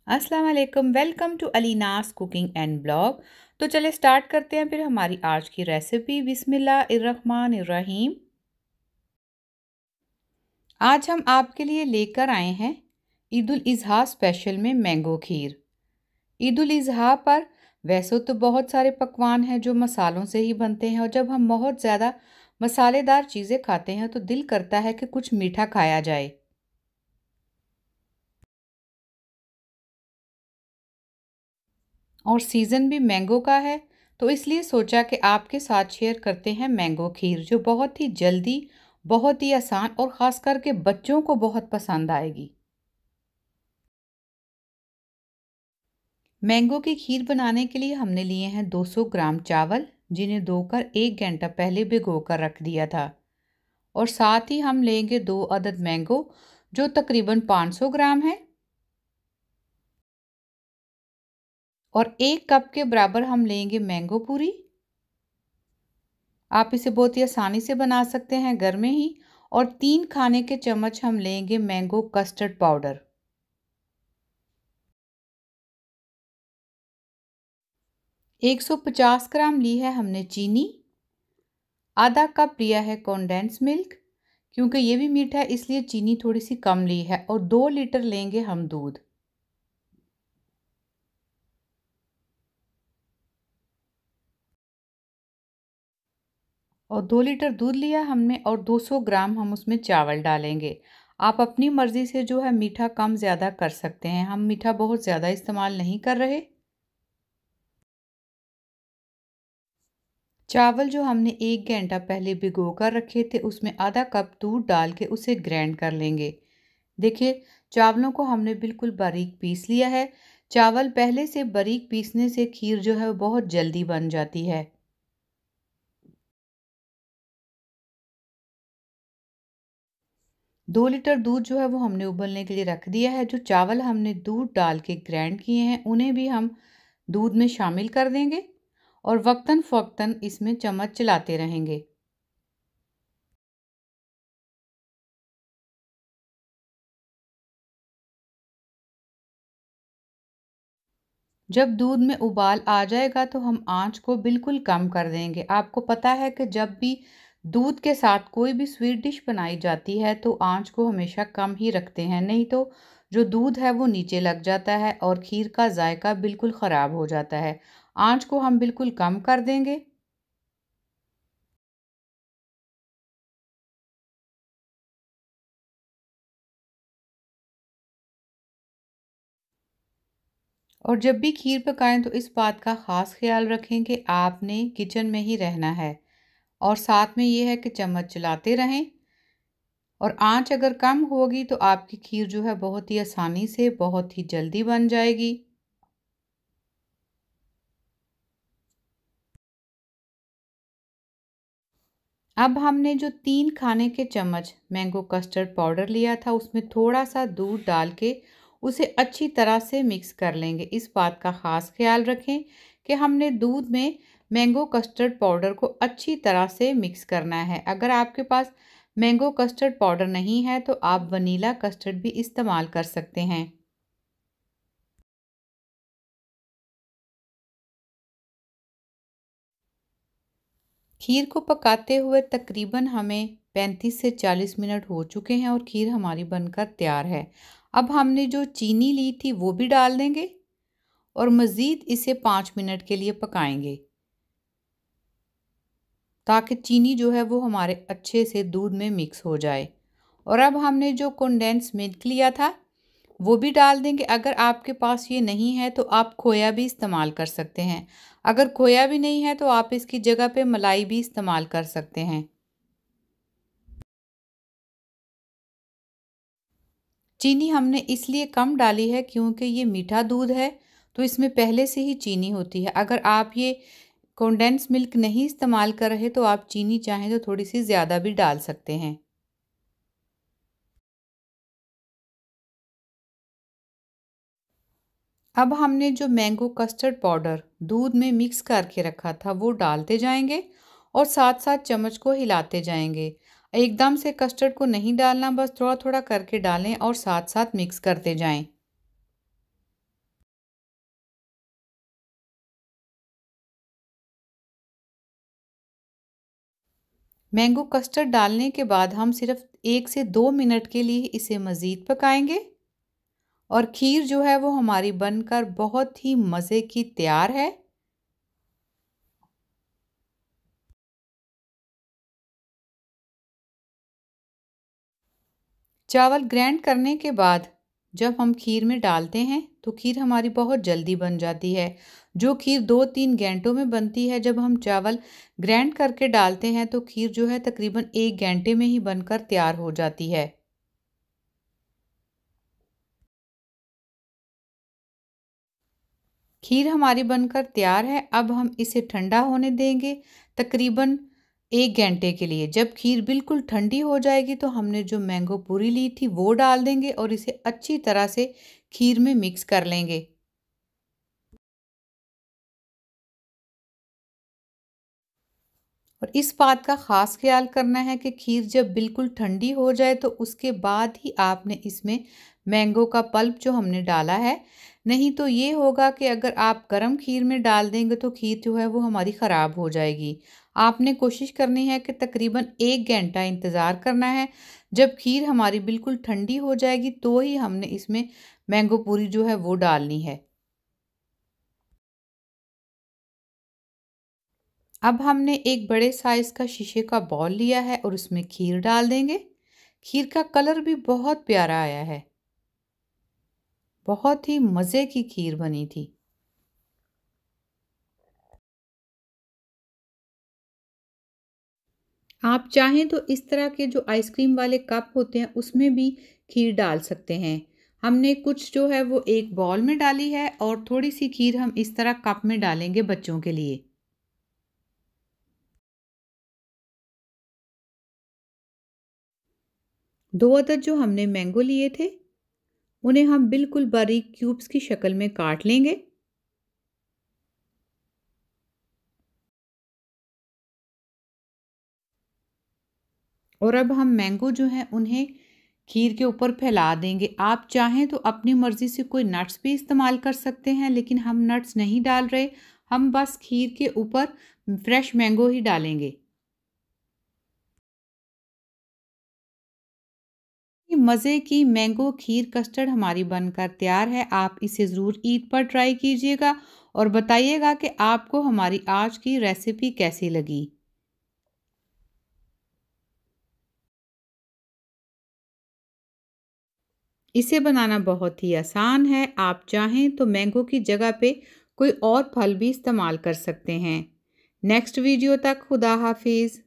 अस्सलाम वालेकुम। Welcome to Aleena's cooking and blog. तो चले स्टार्ट करते हैं फिर हमारी आज की रेसिपी। बिस्मिल्लाहिर्रहमानिर्रहीम। आज हम आपके लिए लेकर आए हैं ईद उल इज़हा स्पेशल में मैंगो खीर। ईद उल इज़हा पर वैसे तो बहुत सारे पकवान हैं जो मसालों से ही बनते हैं, और जब हम बहुत ज़्यादा मसालेदार चीज़ें खाते हैं तो दिल करता है कि कुछ मीठा खाया जाए। और सीज़न भी मैंगो का है, तो इसलिए सोचा कि आपके साथ शेयर करते हैं मैंगो खीर, जो बहुत ही जल्दी, बहुत ही आसान और ख़ास करके बच्चों को बहुत पसंद आएगी। मैंगो की खीर बनाने के लिए हमने लिए हैं 200 ग्राम चावल, जिन्हें धोकर 1 घंटा पहले भिगो कर रख दिया था। और साथ ही हम लेंगे 2 अदद मैंगो, जो तकरीबन 500 ग्राम है। और 1 कप के बराबर हम लेंगे मैंगो पूरी। आप इसे बहुत ही आसानी से बना सकते हैं घर में ही। और 3 खाने के चम्मच हम लेंगे मैंगो कस्टर्ड पाउडर। 150 ग्राम ली है हमने चीनी। आधा कप लिया है कॉन्डेंस मिल्क, क्योंकि ये भी मीठा है इसलिए चीनी थोड़ी सी कम ली है। और 2 लीटर लेंगे हम दूध। और 2 लीटर दूध लिया हमने, और 200 ग्राम हम उसमें चावल डालेंगे। आप अपनी मर्ज़ी से जो है मीठा कम ज़्यादा कर सकते हैं। हम मीठा बहुत ज़्यादा इस्तेमाल नहीं कर रहे। चावल जो हमने 1 घंटा पहले भिगो कर रखे थे, उसमें आधा कप दूध डाल के उसे ग्राइंड कर लेंगे। देखिए, चावलों को हमने बिल्कुल बारीक पीस लिया है। चावल पहले से बारीक पीसने से खीर जो है वो बहुत जल्दी बन जाती है। 2 लीटर दूध जो है वो हमने उबलने के लिए रख दिया है। जो चावल हमने दूध डाल के ग्राइंड किए हैं, उन्हें भी हम दूध में शामिल कर देंगे और वक्तन फ़वक्तन इसमें चम्मच चलाते रहेंगे। जब दूध में उबाल आ जाएगा तो हम आंच को बिल्कुल कम कर देंगे। आपको पता है कि जब भी दूध के साथ कोई भी स्वीट डिश बनाई जाती है तो आंच को हमेशा कम ही रखते हैं, नहीं तो जो दूध है वो नीचे लग जाता है और खीर का जायका बिल्कुल ख़राब हो जाता है। आंच को हम बिल्कुल कम कर देंगे। और जब भी खीर पकाएं तो इस बात का ख़ास ख्याल रखें कि आपने किचन में ही रहना है, और साथ में ये है कि चम्मच चलाते रहें। और आंच अगर कम होगी तो आपकी खीर जो है बहुत ही आसानी से, बहुत ही जल्दी बन जाएगी। अब हमने जो 3 खाने के चम्मच मैंगो कस्टर्ड पाउडर लिया था, उसमें थोड़ा सा दूध डाल के उसे अच्छी तरह से मिक्स कर लेंगे। इस बात का ख़ास ख्याल रखें कि हमने दूध में मैंगो कस्टर्ड पाउडर को अच्छी तरह से मिक्स करना है। अगर आपके पास मैंगो कस्टर्ड पाउडर नहीं है तो आप वनीला कस्टर्ड भी इस्तेमाल कर सकते हैं। खीर को पकाते हुए तकरीबन हमें 35 से 40 मिनट हो चुके हैं और खीर हमारी बनकर तैयार है। अब हमने जो चीनी ली थी वो भी डाल देंगे और मज़ीद इसे 5 मिनट के लिए पकाएंगे, ताकि चीनी जो है वो हमारे अच्छे से दूध में मिक्स हो जाए। और अब हमने जो कंडेंस मिल्क लिया था वो भी डाल देंगे। अगर आपके पास ये नहीं है तो आप खोया भी इस्तेमाल कर सकते हैं। अगर खोया भी नहीं है तो आप इसकी जगह पे मलाई भी इस्तेमाल कर सकते हैं। चीनी हमने इसलिए कम डाली है क्योंकि ये मीठा दूध है, तो इसमें पहले से ही चीनी होती है। अगर आप ये कंडेंस मिल्क नहीं इस्तेमाल कर रहे तो आप चीनी चाहें तो थोड़ी सी ज़्यादा भी डाल सकते हैं। अब हमने जो मैंगो कस्टर्ड पाउडर दूध में मिक्स करके रखा था वो डालते जाएंगे और साथ साथ चम्मच को हिलाते जाएंगे। एकदम से कस्टर्ड को नहीं डालना, बस थोड़ा थोड़ा करके डालें और साथ साथ मिक्स करते जाएं। मैंगो कस्टर्ड डालने के बाद हम सिर्फ 1 से 2 मिनट के लिए इसे मज़ीद पकाएंगे और खीर जो है वो हमारी बनकर बहुत ही मज़े की तैयार है। चावल ग्राइंड करने के बाद जब हम खीर में डालते हैं तो खीर हमारी बहुत जल्दी बन जाती है। जो खीर 2-3 घंटों में बनती है, जब हम चावल ग्राइंड करके डालते हैं तो खीर जो है तकरीबन 1 घंटे में ही बनकर तैयार हो जाती है। खीर हमारी बनकर तैयार है। अब हम इसे ठंडा होने देंगे तकरीबन 1 घंटे के लिए। जब खीर बिल्कुल ठंडी हो जाएगी तो हमने जो मैंगो पूरी ली थी वो डाल देंगे और इसे अच्छी तरह से खीर में मिक्स कर लेंगे। और इस बात का ख़ास ख्याल करना है कि खीर जब बिल्कुल ठंडी हो जाए तो उसके बाद ही आपने इसमें मैंगो का पल्प जो हमने डाला है। नहीं तो ये होगा कि अगर आप गर्म खीर में डाल देंगे तो खीर जो है वो हमारी ख़राब हो जाएगी। आपने कोशिश करनी है कि तकरीबन 1 घंटा इंतज़ार करना है। जब खीर हमारी बिल्कुल ठंडी हो जाएगी तो ही हमने इसमें मैंगो पूरी जो है वो डालनी है। अब हमने एक बड़े साइज़ का शीशे का बाउल लिया है और उसमें खीर डाल देंगे। खीर का कलर भी बहुत प्यारा आया है। बहुत ही मज़े की खीर बनी थी। आप चाहें तो इस तरह के जो आइसक्रीम वाले कप होते हैं उसमें भी खीर डाल सकते हैं। हमने कुछ जो है वो एक बाउल में डाली है और थोड़ी सी खीर हम इस तरह कप में डालेंगे बच्चों के लिए। 2 अदद जो हमने मैंगो लिए थे उन्हें हम बिल्कुल बारीक क्यूब्स की शक्ल में काट लेंगे। और अब हम मैंगो जो हैं उन्हें खीर के ऊपर फैला देंगे। आप चाहें तो अपनी मर्ज़ी से कोई नट्स भी इस्तेमाल कर सकते हैं, लेकिन हम नट्स नहीं डाल रहे। हम बस खीर के ऊपर फ्रेश मैंगो ही डालेंगे। ये मज़े की मैंगो खीर कस्टर्ड हमारी बनकर तैयार है। आप इसे ज़रूर ईद पर ट्राई कीजिएगा और बताइएगा कि आपको हमारी आज की रेसिपी कैसी लगी। इसे बनाना बहुत ही आसान है। आप चाहें तो मैंगो की जगह पे कोई और फल भी इस्तेमाल कर सकते हैं। नेक्स्ट वीडियो तक खुदा हाफिज़।